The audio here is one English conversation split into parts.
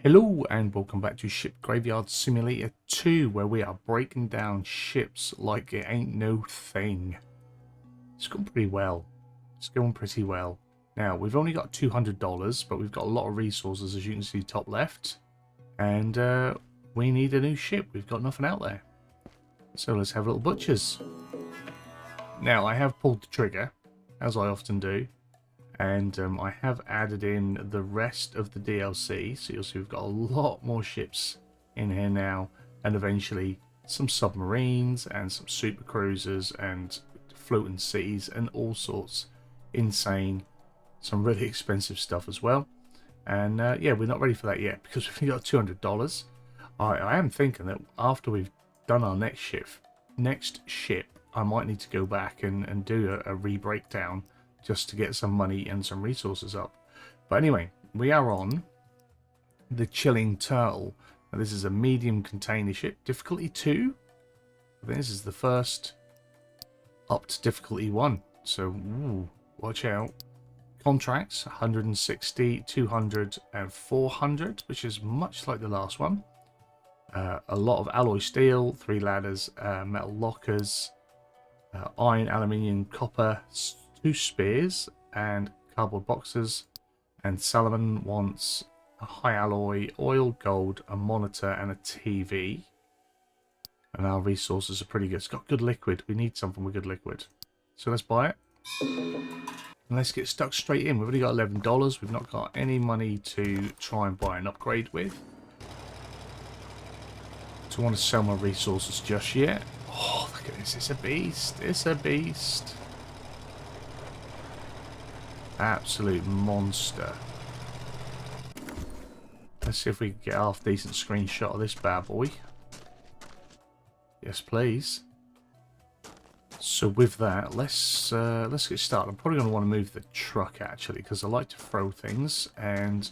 Hello and welcome back to Ship Graveyard Simulator 2, where we are breaking down ships like it ain't no thing. It's gone pretty well. It's going pretty well. Now, we've only got $200, but we've got a lot of resources, as you can see top left. And we need a new ship. We've got nothing out there. So let's have a little butchers. Now, I have pulled the trigger, as I often do. And I have added in the rest of the DLC, so you'll see we've got a lot more ships in here now, and eventually some submarines and some super cruisers and floating cities and all sorts insane, some really expensive stuff as well. And yeah, we're not ready for that yet because we've got $200. I am thinking that after we've done our next ship, I might need to go back and do a re-breakdown, just to get some money and some resources up. But anyway, we are on the Chilling Turtle. Now, this is a medium container ship, difficulty 2. This is the first up to difficulty 1. So, ooh, watch out. Contracts, 160, 200 and 400, which is much like the last one. A lot of alloy steel, 3 ladders, metal lockers, iron, aluminium, copper, 2 spears and cardboard boxes, and Salomon wants a high alloy, oil, gold, a monitor and a TV. And our resources are pretty good. It's got good liquid. We need something with good liquid. So let's buy it. And let's get stuck straight in. We've only got $11. We've not got any money to try and buy an upgrade with. Don't want to sell my resources just yet. Oh, look at this. It's a beast. It's a beast. Absolute monster. Let's see if we can get a half decent screenshot of this bad boy. Yes, please. So with that, let's get started. I'm probably going to want to move the truck actually, because I like to throw things, and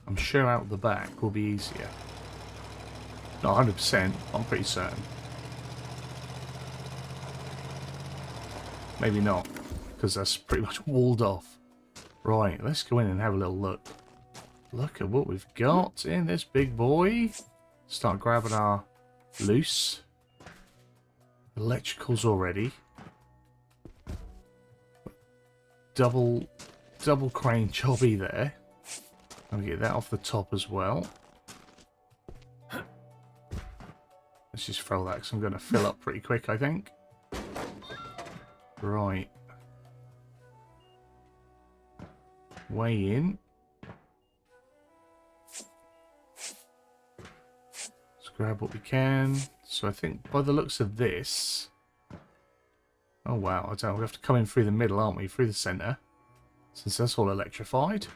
I'm sure out the back will be easier. Not 100%, I'm pretty certain. Maybe not, because that's pretty much walled off. Right, let's go in and have a little look. Look at what we've got in this big boy. Start grabbing our loose. Electricals already. Double crane jobby there. I'll get that off the top as well. Let's just throw that because I'm going to fill up pretty quick, I think. Right. Way in. Let's grab what we can. So I think by the looks of this... Oh wow, I don't know, we have to come in through the middle, aren't we? Through the centre. Since that's all electrified.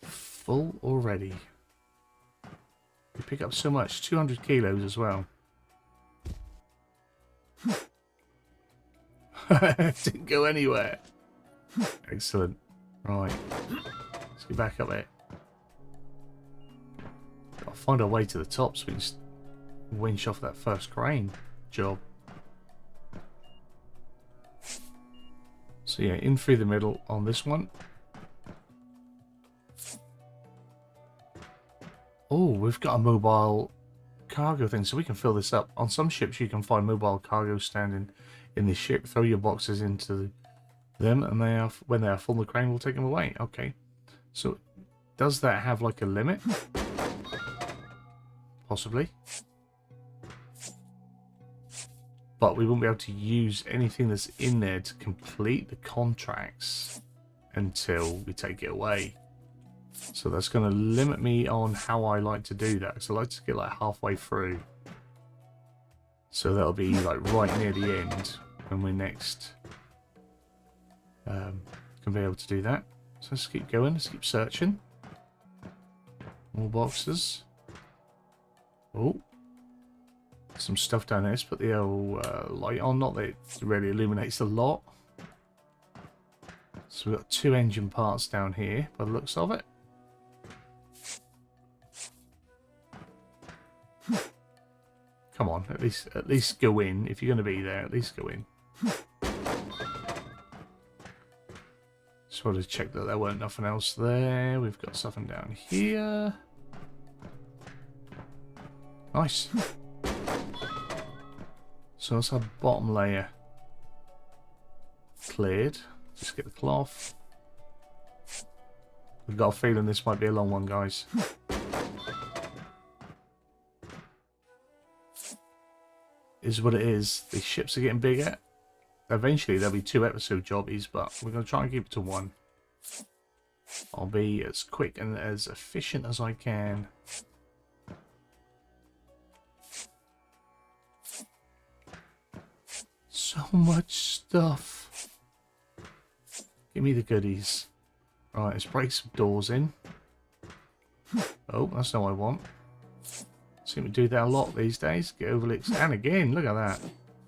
Full already. We pick up so much, 200 kilos as well. Didn't go anywhere. Excellent. Right. Let's get back up there. I'll find our way to the top so we can just winch off that first crane job. So yeah, in through the middle on this one. Oh, we've got a mobile cargo thing, so we can fill this up. On some ships you can find mobile cargo standing in the ship. Throw your boxes into them, and they are, when they are full, the crane will take them away. Okay, so does that have like a limit? Possibly, but we won't be able to use anything that's in there to complete the contracts until we take it away. So that's going to limit me on how I like to do that, because I like to get like halfway through. So that'll be like right near the end when we're next can be able to do that. So let's keep going, let's keep searching. More boxes. Oh, some stuff down there. Let's put the old light on, not that it really illuminates a lot. So we've got 2 engine parts down here by the looks of it. Come on, at least go in. If you're going to be there, at least go in. Just wanted to check that there weren't nothing else there. We've got something down here. Nice. So that's our bottom layer cleared. Just get the cloth. I've got a feeling this might be a long one, guys. Is what it is. These ships are getting bigger. Eventually there'll be 2 episode jobbies, but we're going to try and keep it to 1. I'll be as quick and as efficient as I can. So much stuff. Give me the goodies. Right, let's break some doors in. Oh, that's not what I want. Seem to do that a lot these days. Get overlooks. And again, look at that.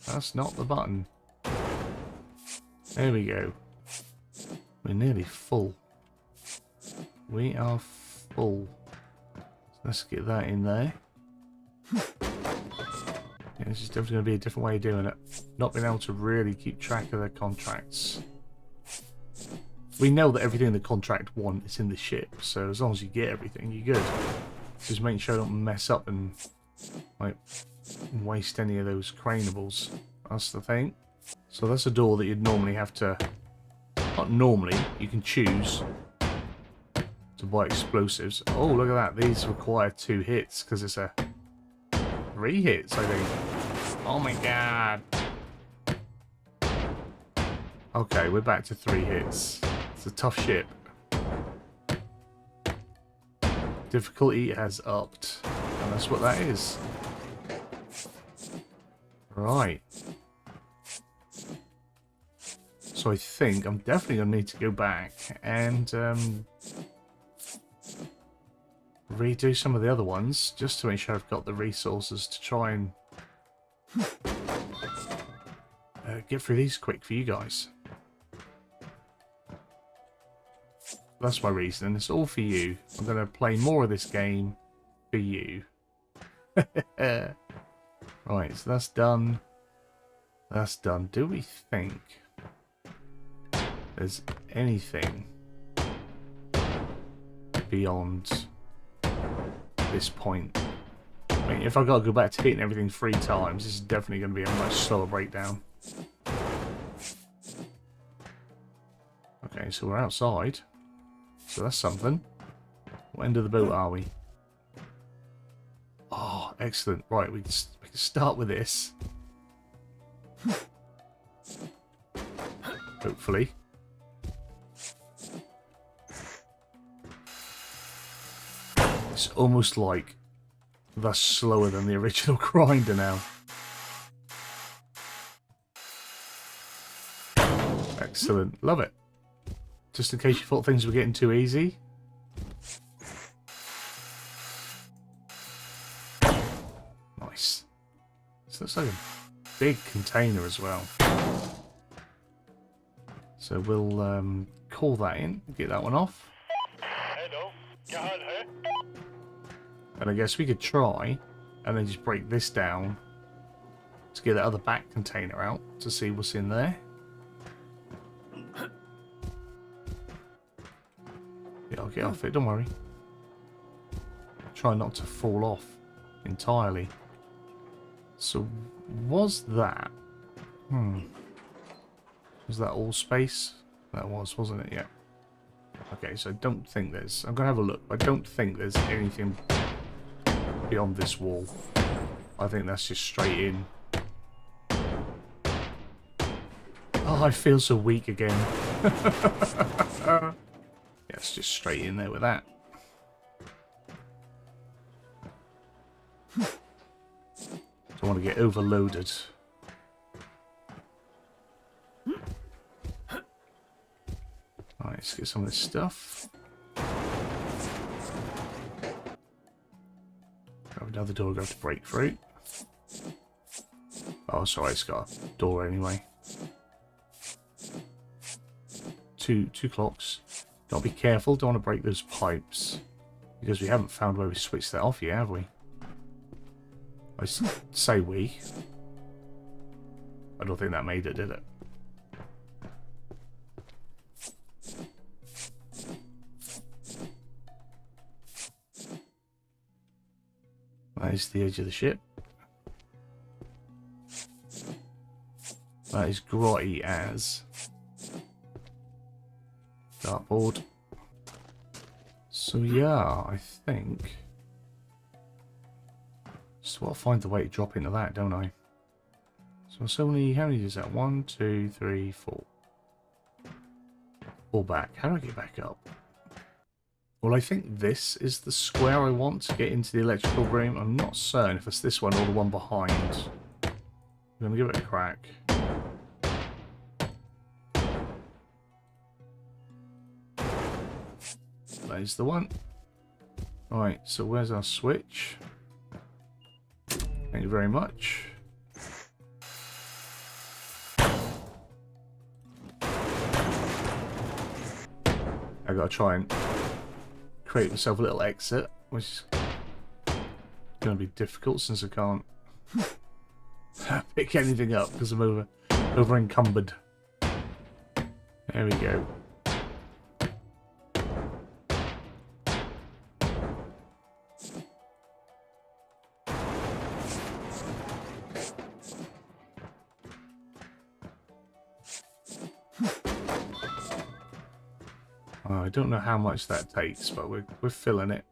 That's not the button. There we go. We're nearly full. We are full. Let's get that in there. Yeah, this is definitely going to be a different way of doing it. Not being able to really keep track of their contracts. We know that everything in the contract want is in the ship, so as long as you get everything, you're good. Just make sure I don't mess up and like waste any of those craneables. That's the thing. So that's a door that you'd normally have to... Not normally, you can choose to buy explosives. Oh, look at that. These require 2 hits because it's a 3 hits, I think. Oh my god. Okay, we're back to 3 hits. It's a tough ship. Difficulty has upped. And that's what that is. Right. So I think I'm definitely going to need to go back and redo some of the other ones just to make sure I've got the resources to try and get through these quick for you guys. That's my reason. It's all for you. I'm going to play more of this game for you. Right, so that's done. That's done. Do we think there's anything beyond this point? I mean, if I've got to go back to hitting everything 3 times, this is definitely going to be a much slower breakdown. Okay, so we're outside. So that's something. What end of the boat are we? Oh, excellent. Right, we can start with this. Hopefully. It's almost like that's slower than the original grinder now. Excellent. Love it. Just in case you thought things were getting too easy. Nice. This looks like a big container as well. So we'll call that in, get that one off. And I guess we could try and then just break this down to get that other back container out to see what's in there. Yeah, I'll get off it, don't worry. Try not to fall off entirely. So, was that... Was that all space? That was, wasn't it? Yeah. Okay, so I don't think there's... I'm going to have a look. I don't think there's anything beyond this wall. I think that's just straight in. Oh, I feel so weak again. Yeah, it's just straight in there with that. Don't want to get overloaded. Alright, let's get some of this stuff. Grab another door, go to break through. Oh, sorry, it's got a door anyway. Two clocks. Gotta be careful, don't want to break those pipes. Because we haven't found where we switched that off yet, have we? I say we. I don't think that made it, did it? That is the edge of the ship. That is grotty as dartboard. So yeah, I think just got to find the way to drop into that, don't I? So it's only, how many is that? 1, 2, 3, 4. 4 back. How do I get back up? Well, I think this is the square I want to get into the electrical room. I'm not certain if it's this one or the one behind. I'm going to give it a crack. That is the one. Alright, so where's our switch? Thank you very much. I gotta try and create myself a little exit, which is gonna be difficult since I can't pick anything up because I'm over encumbered. There we go. I don't know how much that takes, but we're filling it.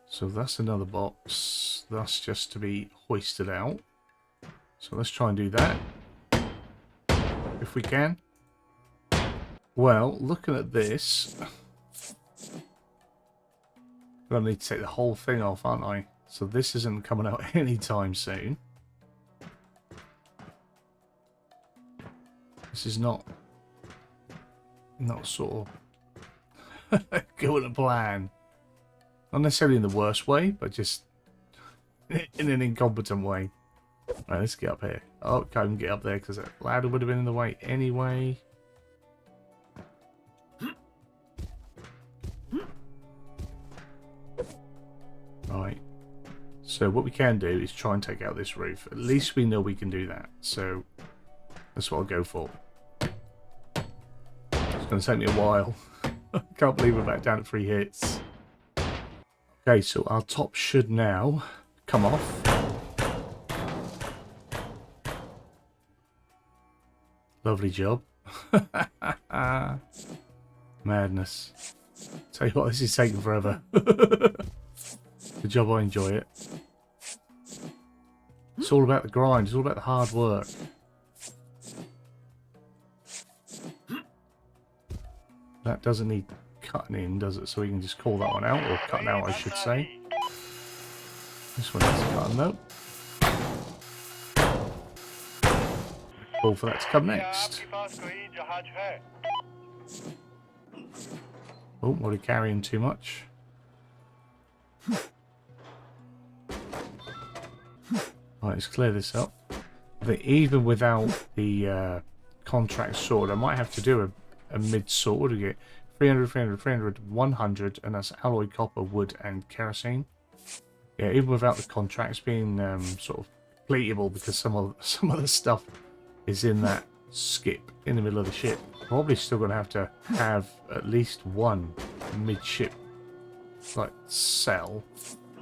So that's another box. That's just to be hoisted out. So let's try and do that. If we can. Well, looking at this, I'm going to need to take the whole thing off, aren't I? So this isn't coming out anytime soon. This is not sort of going to plan. Not necessarily in the worst way, but just in an incompetent way. Right, let's get up here. Oh, can't even get up there because that ladder would have been in the way anyway. Right. So what we can do is try and take out this roof. At least we know we can do that. So that's what I'll go for. It's going to take me a while. I can't believe we're back down at 3 hits. Okay, so our top should now come off. Lovely job. Madness. Tell you what, this is taking forever. Good job, I enjoy it. It's all about the grind, it's all about the hard work. That doesn't need cutting in, does it? So we can just call that one out, or cutting out, I should say. This one needs cutting though. Call for that to come next. Oh, we're carrying too much. Right, let's clear this up. I think even without the contract sword, I might have to do a mid sword. We get 300, 300, 300, 100, and that's alloy copper, wood, and kerosene. Yeah, even without the contracts being sort of completable, because some of the stuff is in that skip in the middle of the ship. Probably still going to have at least one midship like cell,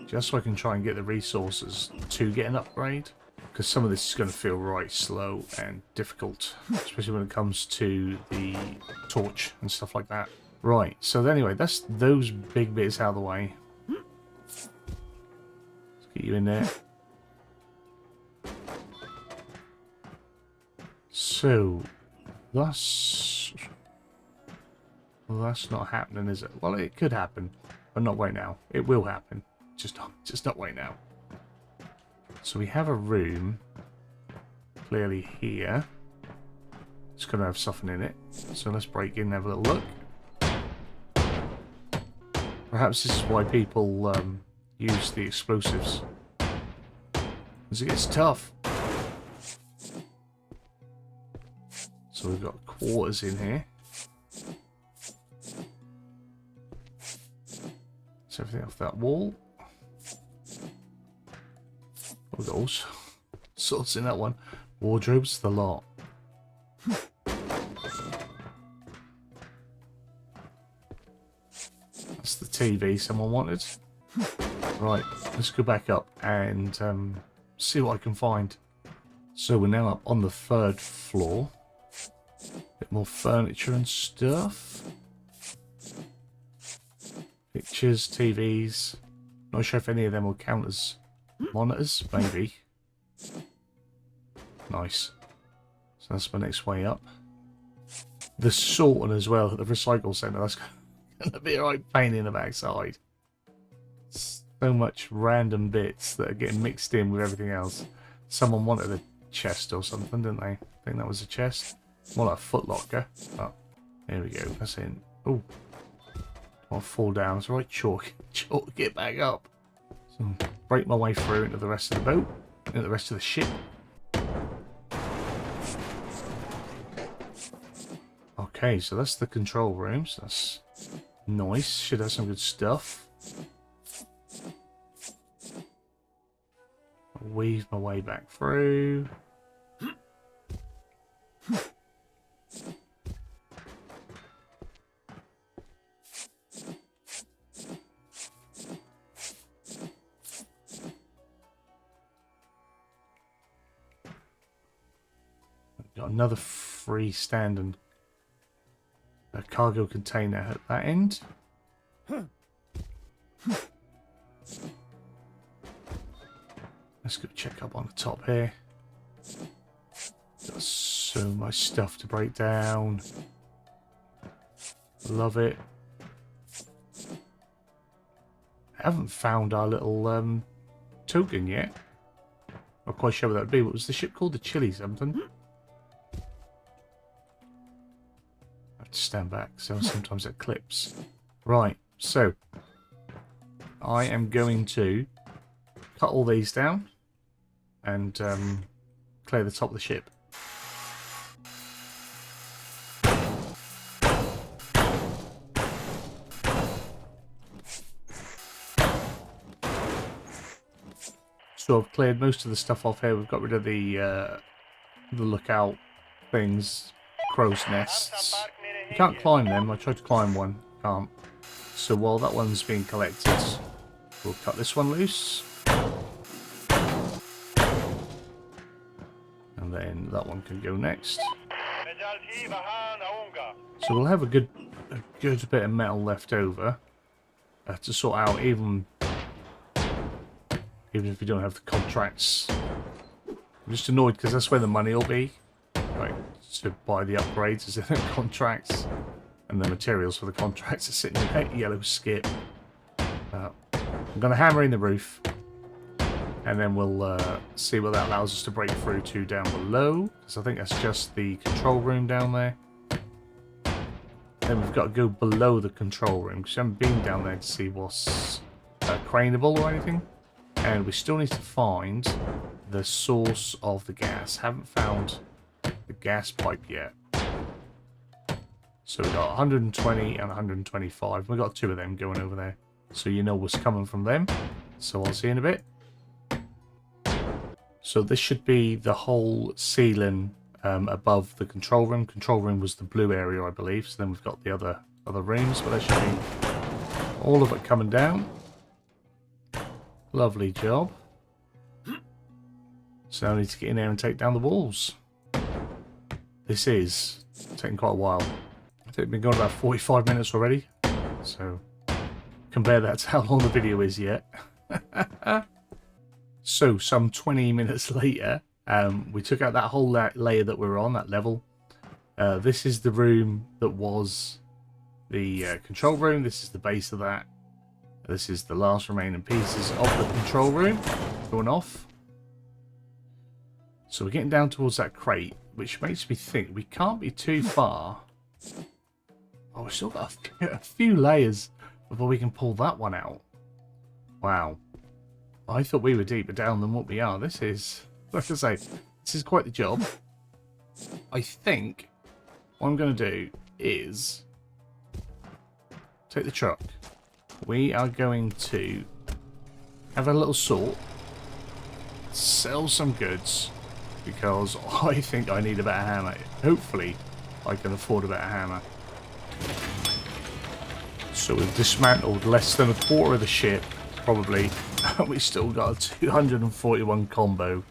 just so I can try and get the resources to get an upgrade. Because some of this is going to feel right slow and difficult, especially when it comes to the torch and stuff like that. Right, so anyway, that's those big bits out of the way. Let's get you in there. So, that's not happening, is it? Well, it could happen, but not right now. It will happen, just not right now. So we have a room, clearly here. It's going to have something in it. So let's break in and have a little look. Perhaps this is why people use the explosives. Because it gets tough. So we've got quarters in here. That's everything off that wall. We've got all sorts in that one. Wardrobes, the lot. That's the TV someone wanted. Right, let's go back up and see what I can find. So we're now up on the 3rd floor. Bit more furniture and stuff. Pictures, TVs. Not sure if any of them will count as monitors. Maybe. Nice. So that's my next way up. The sorting as well at the recycle centre. That's going to be a right pain in the backside. So much random bits that are getting mixed in with everything else. Someone wanted a chest or something, didn't they? I think that was a chest. More like a footlocker. Oh, here we go. That's in. Oh, I'll fall down. It's right, chalk. Chalk, get back up. So break my way through into the rest of the boat, into the rest of the ship. Okay, so that's the control rooms. That's nice. Should have some good stuff. I'll weave my way back through. Got another freestanding cargo container at that end. Let's go check up on the top here. Got so much stuff to break down. Love it. I haven't found our little token yet. Not quite sure what that would be. What was the ship called? The Chili something? Stand back, so sometimes it clips. Right, so I am going to cut all these down and clear the top of the ship. So I've cleared most of the stuff off here. We've got rid of the lookout things, crow's nests. You can't climb them. I tried to climb one. Can't. So while that one's being collected, we'll cut this one loose. And then that one can go next. So we'll have a good bit of metal left over to sort out, even if we don't have the contracts. I'm just annoyed because that's where the money will be. Right. To buy the upgrades as in the contracts, and the materials for the contracts are sitting in that yellow skip. I'm going to hammer in the roof, and then we'll see what that allows us to break through to down below, because I think that's just the control room down there. Then we've got to go below the control room, because I haven't been down there to see what's craneable or anything. And we still need to find the source of the gas. Haven't found the gas pipe yet. So we've got 120 and 125. We've got 2 of them going over there. So you know what's coming from them. So I'll see you in a bit. So this should be the whole ceiling above the control room. Control room was the blue area, I believe. So then we've got the other rooms, but that should be all of it coming down. Lovely job. So now I need to get in there and take down the walls. This is taking quite a while. I think we've been going about 45 minutes already. So compare that to how long the video is yet. So some 20 minutes later, we took out that whole layer that we were on, that level. This is the room that was the control room. This is the base of that. This is the last remaining pieces of the control room going off. So we're getting down towards that crate, which makes me think we can't be too far. Oh, we've still got a few layers before we can pull that one out. Wow. I thought we were deeper down than what we are. This is, like I say, this is quite the job. I think what I'm going to do is take the truck. We are going to have a little sort, sell some goods, because I think I need a better hammer. Hopefully, I can afford a better hammer. So we've dismantled less than a quarter of the ship, probably. We still got a 241 combo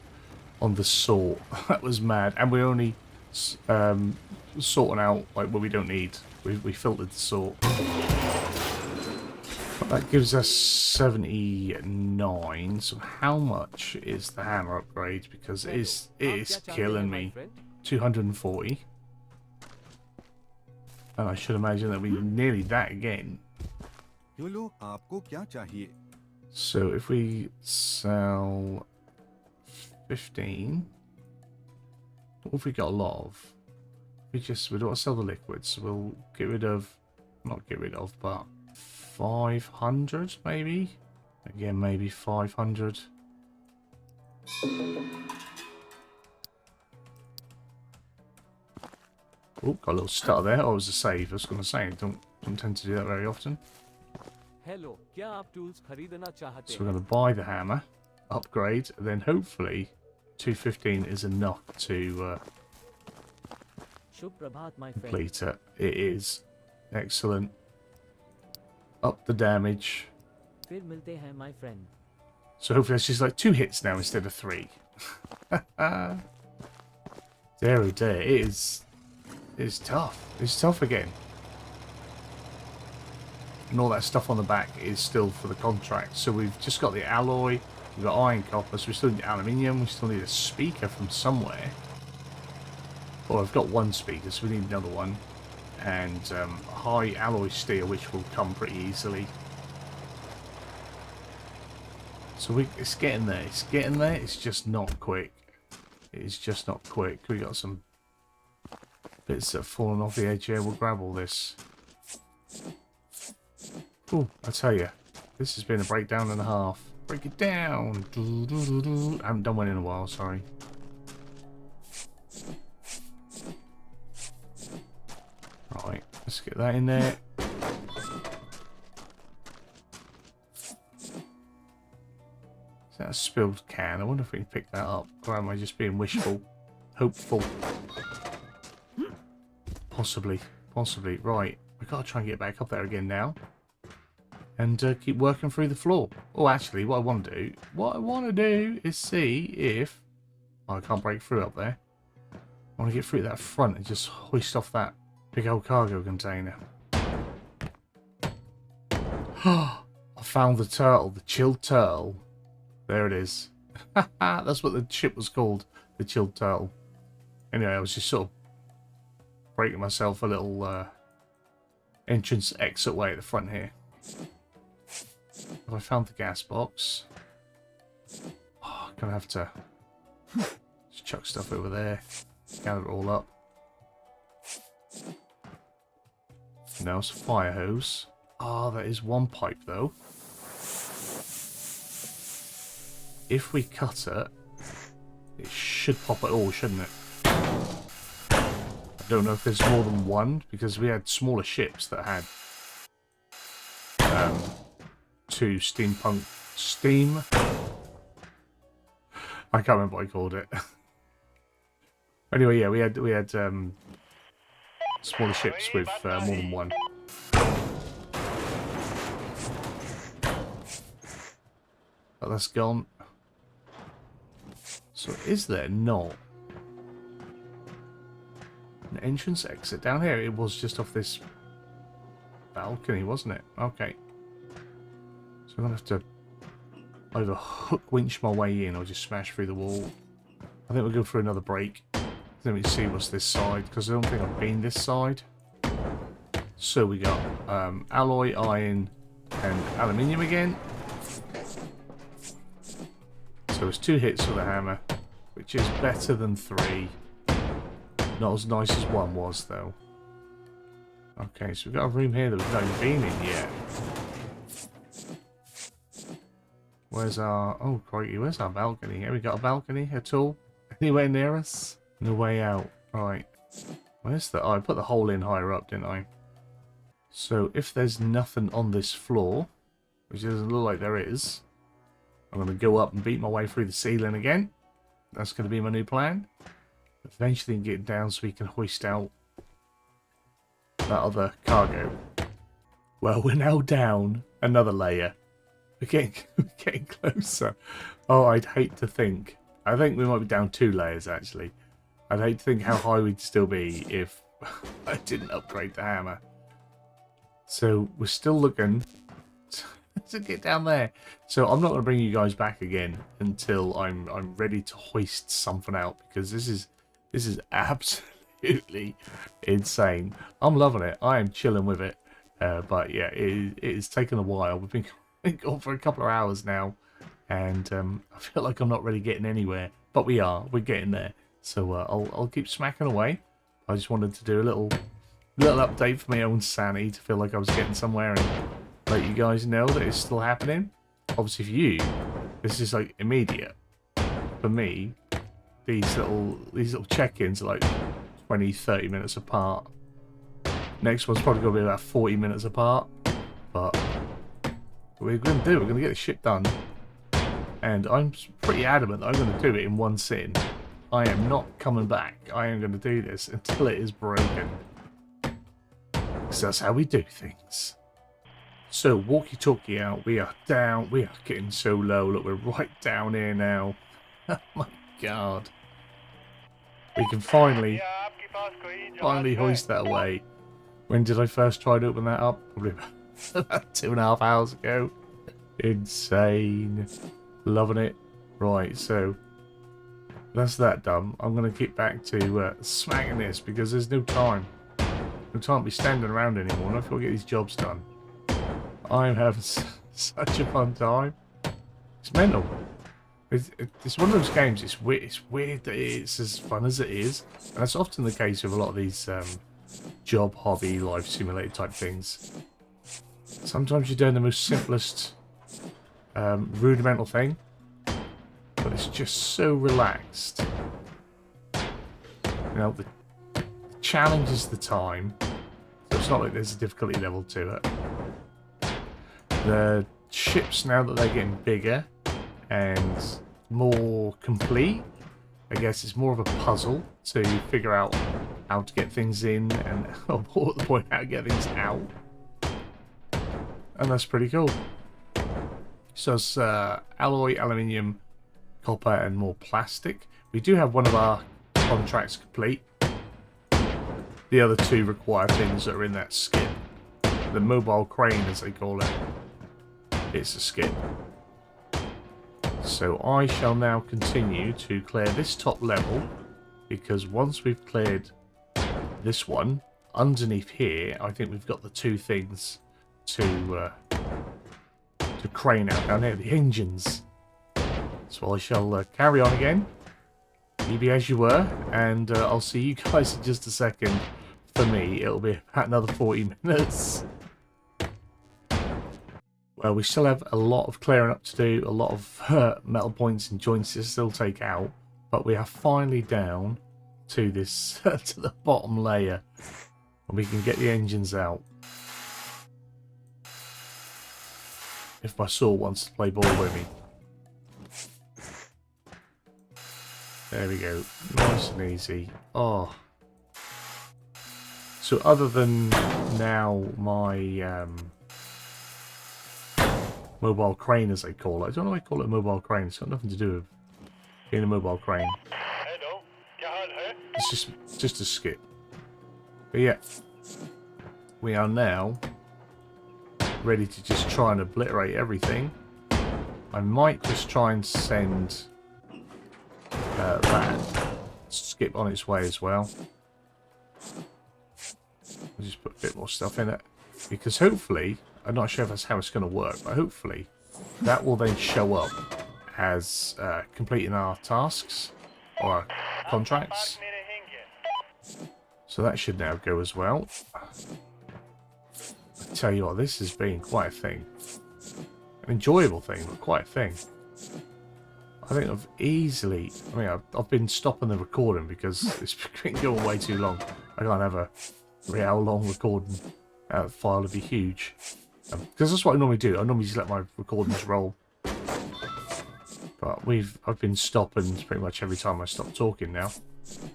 on the sort. That was mad. And we're only sorting out like what we don't need. We filtered the sort. But that gives us 79. So how much is the hammer upgrade? Because it is killing me. 240. And I should imagine that we nearly that again. So if we sell 15, what have we got a lot of? We don't want to sell the liquids, so we'll get rid of, not get rid of, but 500 maybe? Again, maybe 500. Oh, got a little stutter there. Oh, it was a save. I was going to say, don't tend to do that very often. So we're going to buy the hammer, upgrade, and then hopefully 215 is enough to complete it. It is. Excellent. Up the damage. So hopefully it's just like 2 hits now instead of 3. Dear oh dear, it is. It's tough. It's tough again. And all that stuff on the back is still for the contract. So we've just got the alloy, we've got iron copper, so we still need aluminium, we still need a speaker from somewhere. Well, I've got one speaker, so we need another one. And high alloy steel, which will come pretty easily. So it's getting there. It's getting there. It's just not quick. It is just not quick. We got some bits that have fallen off the edge here. We'll grab all this. Oh, I tell you, this has been a breakdown and a half. Break it down. I haven't done one in a while, sorry. Right, let's get that in there. Is that a spilled can? I wonder if we can pick that up. Or am I just being wishful? Hopeful? Possibly. Possibly. Right, we've got to try and get back up there again now. And keep working through the floor. Oh, actually, what I want to do is see if... Oh, I can't break through up there. I want to get through that front and just hoist off that big old cargo container. I found the turtle, the chilled turtle. There it is. That's what the ship was called, the chilled turtle. Anyway, I was just sort of breaking myself a little entrance exit way at the front here. Have I found the gas box? Oh, I'm gonna have to just chuck stuff over there, gather it all up. Now it's a fire hose. Ah, oh, that is one pipe though. If we cut it, it should pop it all, shouldn't it? I don't know if there's more than one, because we had smaller ships that had 2 steampunk steam. I can't remember what I called it. Anyway, yeah, we had smaller ships with more than one. But that's gone. So is there not an entrance exit down here? It was just off this balcony, wasn't it? Okay. So I'm going to have to either hook winch my way in or just smash through the wall. I think we'll go for another break. Then we see what's this side, because I don't think I've been this side. So we got alloy, iron, and aluminium again. So it's 2 hits with a hammer, which is better than 3. Not as nice as 1 was, though. Okay, so we've got a room here that we've not even been in yet. Where's our... Oh, crikey, where's our balcony? Have we got a balcony at all? Anywhere near us? No way out. Right. Where's the... Oh, I put the hole in higher up, didn't I? So, if there's nothing on this floor, which doesn't look like there is, I'm going to go up and beat my way through the ceiling again. That's going to be my new plan. Eventually get down so we can hoist out that other cargo. Well, we're now down another layer. We're getting closer. Oh, I'd hate to think. I think we might be down 2 layers, actually. I'd hate to think how high we'd still be if I didn't upgrade the hammer. So we're still looking to get down there. So I'm not going to bring you guys back again until I'm ready to hoist something out, because this is absolutely insane. I'm loving it. I am chilling with it. But yeah, it's taken a while. We've been gone for a couple of hours now, and I feel like I'm not really getting anywhere. But we are. We're getting there. So I'll keep smacking away. I just wanted to do a little update for my own sanity to feel like I was getting somewhere and let you guys know that it's still happening. Obviously for you, this is like immediate. For me, these little check-ins are like 20-30 minutes apart. Next one's probably going to be about 40 minutes apart. But what we're going to do, we're going to get the ship done. And I'm pretty adamant that I'm going to do it in one sitting. I am not coming back. I am going to do this until it is broken. Because that's how we do things. So, walkie-talkie out. We are down. We are getting so low. Look, we're right down here now. Oh my god. We can finally hoist that away. When did I first try to open that up? Probably about 2.5 hours ago. Insane. Loving it. Right, so that's that done. I'm going to get back to smacking this because there's no time. No time to be standing around anymore. I've got to get these jobs done. I'm having such a fun time. It's mental. It's one of those games. It's weird that it's as fun as it is, and that's often the case with a lot of these job, hobby, life simulator type things. Sometimes you're doing the most simplest, rudimental thing, but it's just so relaxed. You know, the challenge is the time, so it's not like there's a difficulty level to it. The ships, now that they're getting bigger and more complete, I guess it's more of a puzzle to figure out how to get things in and more at the point how to get things out. And that's pretty cool. So it's alloy, aluminium, copper and more plastic. We do have one of our contracts complete. The other 2 require things that are in that skip. The mobile crane, as they call it. It's a skip. So I shall now continue to clear this top level, because once we've cleared this one, underneath here, I think we've got the 2 things to crane out down here, the engines. So I shall carry on again, maybe as you were, and I'll see you guys in just a second. For me, it'll be about another 40 minutes. Well, we still have a lot of clearing up to do, a lot of metal points and joints to still take out, but we are finally down to this, to the bottom layer, and we can get the engines out. If my saw wants to play ball with me. There we go, nice and easy. Oh. So other than now my mobile crane, as they call it. I don't know why I call it a mobile crane. It's got nothing to do with being a mobile crane. It's just a skip. But yeah, we are now ready to just try and obliterate everything. I might just try and send that skip on its way as well. I'll just put a bit more stuff in it, because hopefully, I'm not sure if that's how it's going to work, but hopefully that will then show up as completing our tasks or our contracts. So that should now go as well. I tell you what, this has been quite a thing. An enjoyable thing, but quite a thing. I think I've been stopping the recording because it's been going way too long. I can't have a real long recording file, would be huge. Because that's what I normally do. I normally just let my recordings roll. But I've been stopping pretty much every time I stop talking now.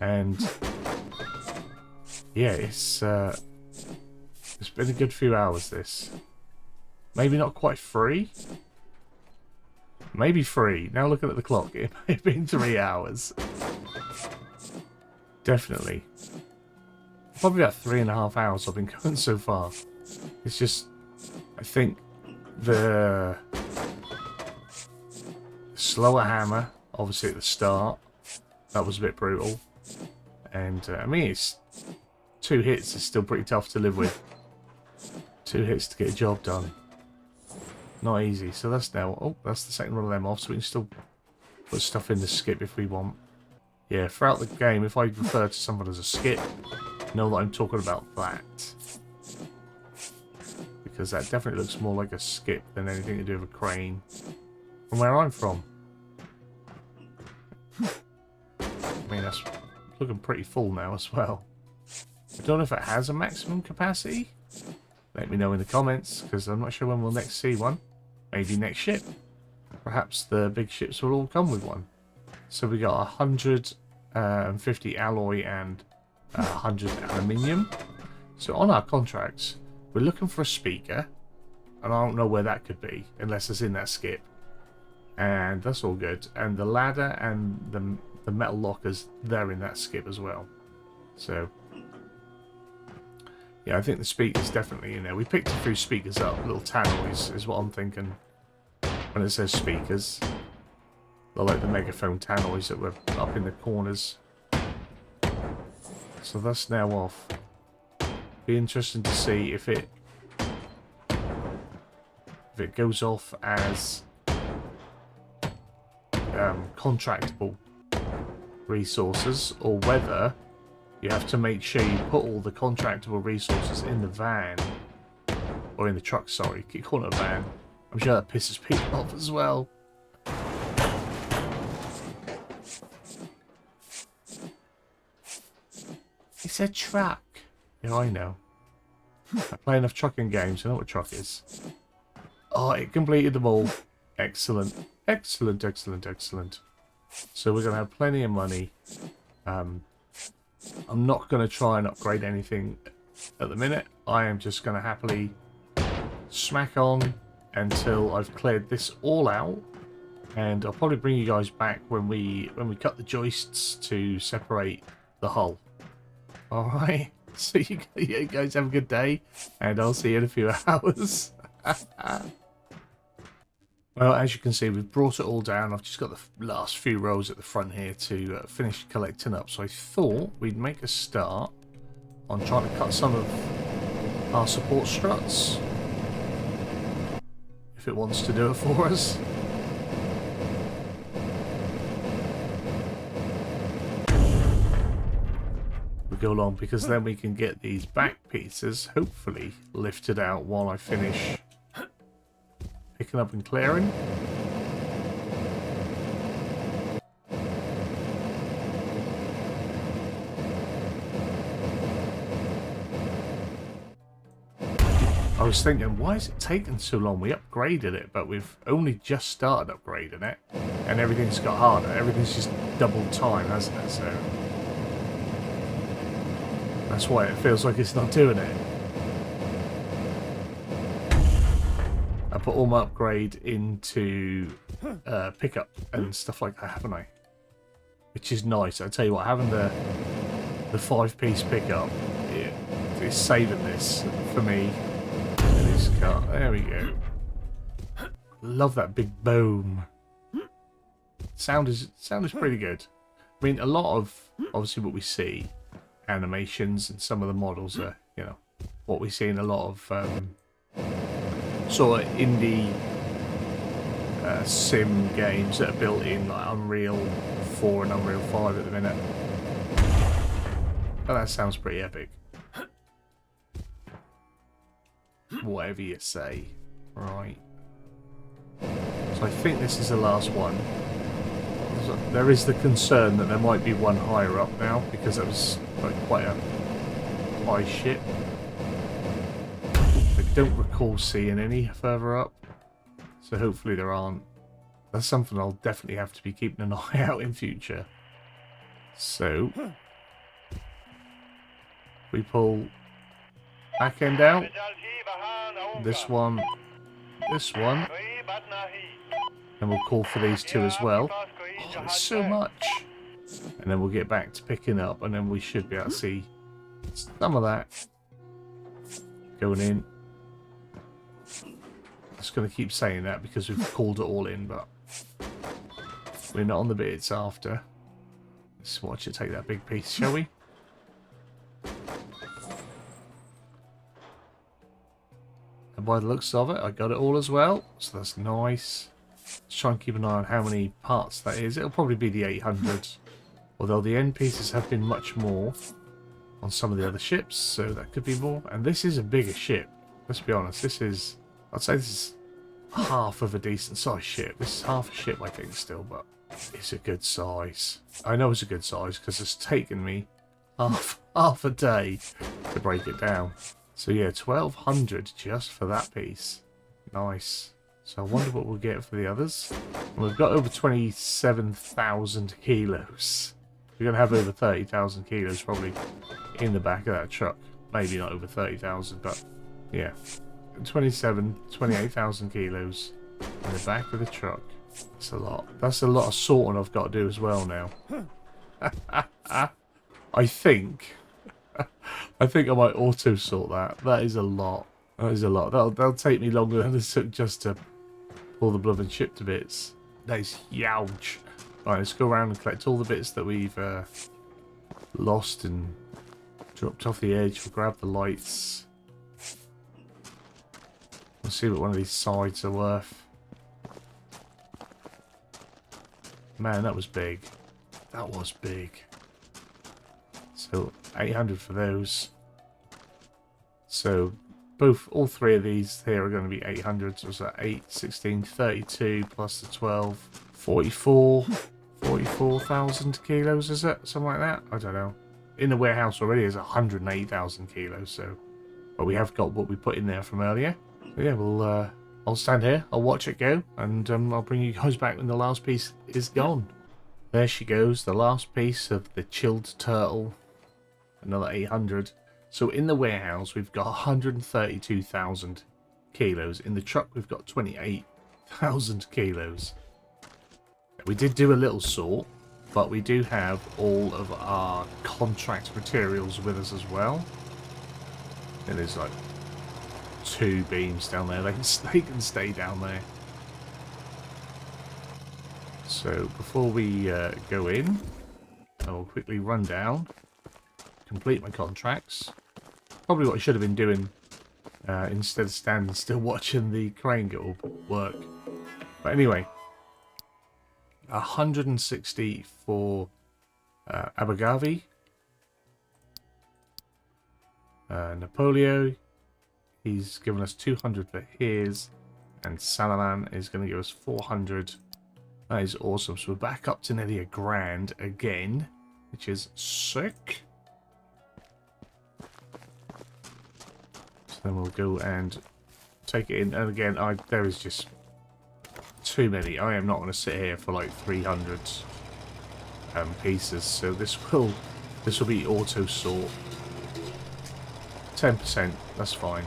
And yeah, it's It's been a good few hours, this. Maybe not quite 3. Maybe 3. Now looking at the clock, it may have been 3 hours. Definitely. Probably about 3.5 hours I've been going so far. It's just, I think the slower hammer, obviously at the start, that was a bit brutal. And I mean, it's 2 hits is still pretty tough to live with. 2 hits to get a job done. Not easy. So that's now, oh, that's the second one of them off, so we can still put stuff in the skip if we want. Yeah, throughout the game, if I refer to someone as a skip, know that I'm talking about that. Because that definitely looks more like a skip than anything to do with a crane. From where I'm from. I mean, that's looking pretty full now as well. I don't know if it has a maximum capacity. Let me know in the comments, because I'm not sure when we'll next see one. Maybe next ship. Perhaps the big ships will all come with one. So we got 150 alloy and 100 aluminium. So on our contracts, we're looking for a speaker. And I don't know where that could be, unless it's in that skip. And that's all good. And the ladder and the metal lockers, they're in that skip as well. So yeah, I think the speaker's definitely in there. We picked a few speakers up. Little tannoys is what I'm thinking when it says speakers. They're like the megaphone tannoys that were up in the corners. So that's now off. Be interesting to see if it goes off as contractable resources, or whether you have to make sure you put all the contractable resources in the van. Or in the truck, sorry. Keep calling it a van. I'm sure that pisses people off as well. It's a truck. Yeah, I know. I play enough trucking games, I know what a truck is. Oh, it completed them all. Excellent. Excellent, excellent, excellent. So we're going to have plenty of money. I'm not going to try and upgrade anything at the minute. I am just going to happily smack on until I've cleared this all out. And I'll probably bring you guys back when we cut the joists to separate the hull. Alright, so you guys have a good day, and I'll see you in a few hours. Well, as you can see, we've brought it all down. I've just got the last few rows at the front here to finish collecting up. So I thought we'd make a start on trying to cut some of our support struts, if it wants to do it for us. We go along, because then we can get these back pieces hopefully lifted out while I finish picking up and clearing. I was thinking, why is it taking so long? We upgraded it, but we've only just started upgrading it, and everything's got harder. Everything's just double time, hasn't it? So that's why it feels like it's not doing it. I put all my upgrade into pickup and stuff like that, haven't I? Which is nice. I tell you what, having the 5-piece pickup is saving this for me. This car. There we go. Love that big boom. Sound is pretty good. I mean, a lot of obviously what we see, animations and some of the models are, you know, what we see in a lot of sort of indie sim games that are built in like Unreal 4 and Unreal 5 at the minute. But that sounds pretty epic. Whatever you say. Right. So I think this is the last one. There is the concern that there might be one higher up now, because that was like quite a high ship. I don't recall seeing any further up, so hopefully there aren't. That's something I'll definitely have to be keeping an eye out in future. So we pull Back end out. This one. This one. And we'll call for these two as well. Oh, there's so much. And then we'll get back to picking up, and then we should be able to see some of that going in. Just going to keep saying that because we've called it all in, but we're not on the bit it's after. Let's watch it take that big piece, shall we? And by the looks of it, I got it all as well, so that's nice. Let's try and keep an eye on how many parts that is. It'll probably be the 800, although the end pieces have been much more on some of the other ships, so that could be more. And this is a bigger ship, let's be honest. This is, I'd say this is half of a decent sized ship. This is half a ship, I think, still, but it's a good size. I know it's a good size because it's taken me half a day to break it down. So yeah, 1200 just for that piece. Nice. So I wonder what we'll get for the others. And we've got over 27,000 kilos. We're going to have over 30,000 kilos probably in the back of that truck. Maybe not over 30,000, but yeah. 28,000 kilos in the back of the truck. That's a lot. That's a lot of sorting I've got to do as well now. I think I might auto sort that. That is a lot. That is a lot. That'll take me longer than it took just to pull the blooming ship to bits. That is huge. Right, let's go around and collect all the bits that we've lost and dropped off the edge. We'll grab the lights. We'll see what one of these sides are worth. Man, that was big. That was big. So 800 for those. So all three of these here are going to be 800. So it's 8, 16, 32 plus the 12, 44,000 kilos, is it? Something like that? I don't know. In the warehouse already is 108,000 kilos. So, but we have got what we put in there from earlier. So yeah, I'll stand here, I'll watch it go, and I'll bring you guys back when the last piece is gone. There she goes, the last piece of the chilled turtle. Another 800. So in the warehouse, we've got 132,000 kilos. In the truck, we've got 28,000 kilos. We did do a little sort, but we do have all of our contract materials with us as well. And there's like 2 beams down there. They can stay down there. So before we go in, I will quickly run down, complete my contracts. Probably what I should have been doing instead of standing still watching the crane get all work. But anyway, 160 for Abagavi, Napoleon. He's given us 200 for his, and Salaman is going to give us 400. That is awesome. So we're back up to nearly $1,000 again, which is sick. So then we'll go and take it in. And again, there is just too many. I am not going to sit here for like 300 pieces. So this will be auto sort. 10%. That's fine.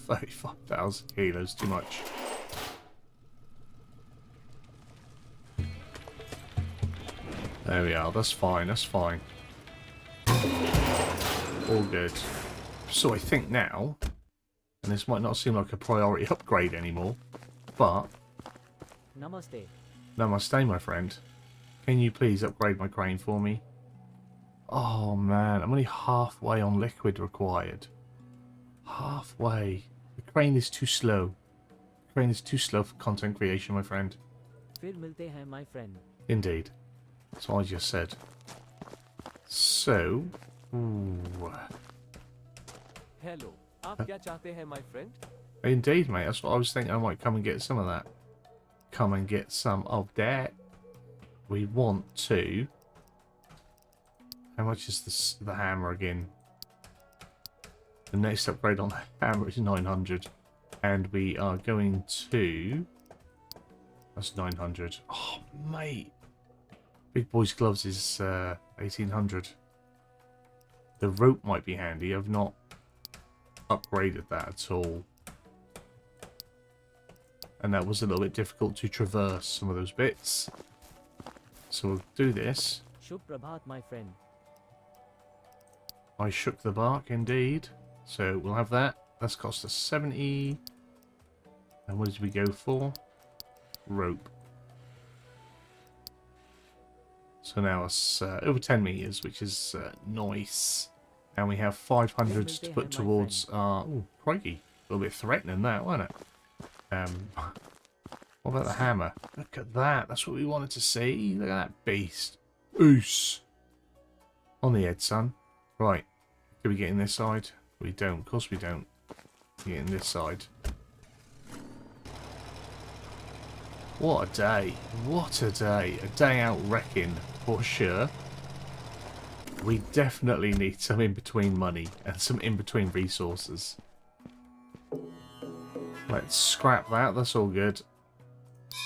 35,000 kilos, too much. There we are, that's fine, that's fine. All good. So I think now, and this might not seem like a priority upgrade anymore, but... Namaste. Namaste, my friend. Can you please upgrade my crane for me? Oh man, I'm only halfway on liquid required. Halfway. The crane is too slow. The crane is too slow for content creation, my friend. Fir milte hain, my friend. Indeed. That's what I just said. So... Ooh. Hello. Aap kya chahte hain, my friend? Indeed, mate. That's what I was thinking. I might come and get some of that. Come and get some of that. We want to... How much is the hammer again? The next upgrade on the hammer is 900. And we are going to... That's 900. Oh, mate. Big Boy's Gloves is 1800. The rope might be handy. I've not upgraded that at all. And that was a little bit difficult to traverse some of those bits. So we'll do this. Shubh Prabhat, my friend. I shook the bark, indeed. So we'll have that. That's cost us 70. And what did we go for? Rope. So now it's over 10 meters, which is nice. And we have 500 to put towards our... Oh, crikey. A little bit threatening that, wasn't it? What about the hammer? Look at that. That's what we wanted to see. Look at that beast. Oos. On the head, son. Right. Can we get in this side? We don't. Of course we don't. Get in this side. What a day. What a day. A day out wrecking, for sure. We definitely need some in-between money and some in-between resources. Let's scrap that. That's all good.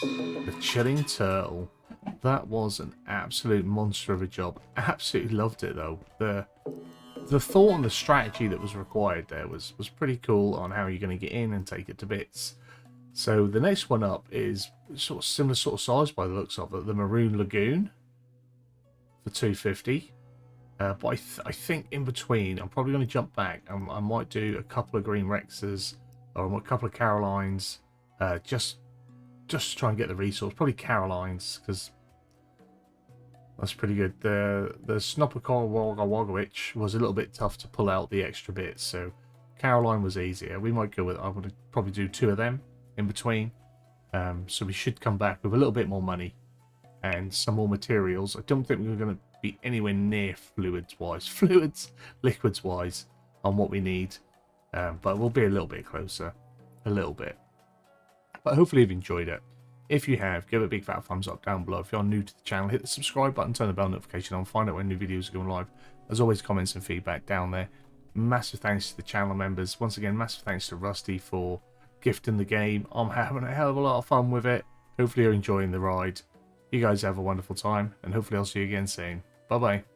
The chilling turtle. That was an absolute monster of a job. Absolutely loved it, though. The thought and the strategy that was required there was pretty cool on how you're going to get in and take it to bits. So the next one up is sort of similar sort of size by the looks of it, the Maroon Lagoon for 250. But I think in between, I'm probably going to jump back. I might do a couple of Green Rexes or a couple of Carolines, just to try and get the resource. Probably Carolines, because that's pretty good. The Snopperkor was a little bit tough to pull out the extra bits, so Caroline was easier. We might go with, I'm going to probably do 2 of them in between. So we should come back with a little bit more money and some more materials. I don't think we're going to be anywhere near liquids-wise on what we need. But we'll be a little bit closer. A little bit. But hopefully you've enjoyed it. If you have, give it a big fat thumbs up down below. If you're new to the channel, hit the subscribe button, turn the bell notification on, find out when new videos are going live. As always, comments and feedback down there. Massive thanks to the channel members. Once again, massive thanks to Rusty for gifting the game. I'm having a hell of a lot of fun with it. Hopefully you're enjoying the ride. You guys have a wonderful time, and hopefully I'll see you again soon. Bye bye.